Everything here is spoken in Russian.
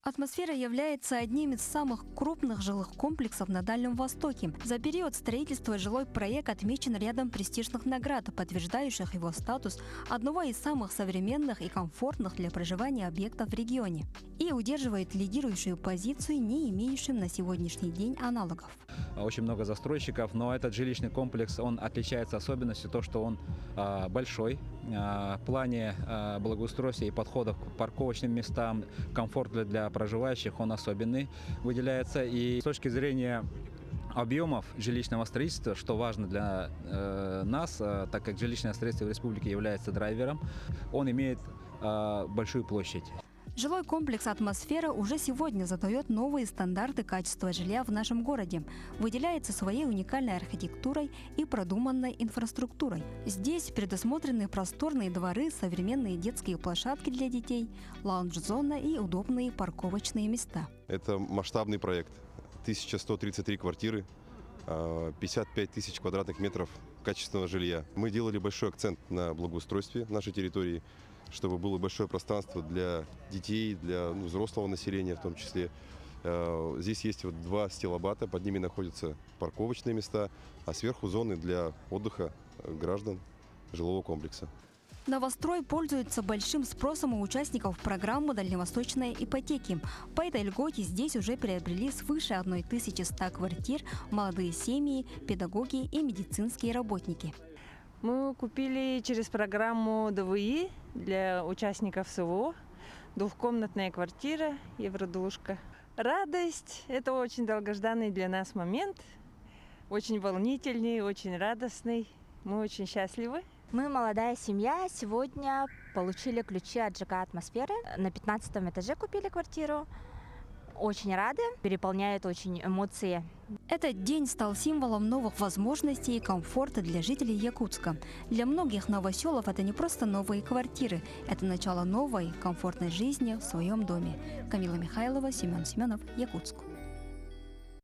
Атмосфера является одним из самых крупных жилых комплексов на Дальнем Востоке. За период строительства жилой проект отмечен рядом престижных наград, подтверждающих его статус одного из самых современных и комфортных для проживания объектов в регионе. И удерживает лидирующую позицию, не имеющим на сегодняшний день аналогов. Очень много застройщиков, но этот жилищный комплекс, он отличается особенностью то, что он большой. В плане благоустройства и подходов к парковочным местам, комфорт для проживающих, он особенный выделяется. И с точки зрения объемов жилищного строительства, что важно для нас, так как жилищное строительство в республике является драйвером, он имеет большую площадь. Жилой комплекс «Атмосфера» уже сегодня задает новые стандарты качества жилья в нашем городе, выделяется своей уникальной архитектурой и продуманной инфраструктурой. Здесь предусмотрены просторные дворы, современные детские площадки для детей, лаунж-зона и удобные парковочные места. Это масштабный проект. 1133 квартиры, 55 тысяч квадратных метров качественного жилья. Мы делали большой акцент на благоустройстве нашей территории, чтобы было большое пространство для детей, для взрослого населения в том числе. Здесь есть два стилобата, под ними находятся парковочные места, а сверху зоны для отдыха граждан жилого комплекса. Новострой пользуется большим спросом у участников программы «Дальневосточной ипотеки». По этой льготе здесь уже приобрели свыше 1100 квартир молодые семьи, педагоги и медицинские работники. Мы купили через программу ДВИ для участников СВО двухкомнатная квартира, евродушка. Радость – это очень долгожданный для нас момент, очень волнительный, очень радостный. Мы очень счастливы. Мы, молодая семья, сегодня получили ключи от ЖК «Атмосферы». На 15 этаже купили квартиру. Очень рады, переполняют очень эмоции. Этот день стал символом новых возможностей и комфорта для жителей Якутска. Для многих новоселов это не просто новые квартиры, это начало новой, комфортной жизни в своем доме. Камила Михайлова, Семен Семенов, Якутск.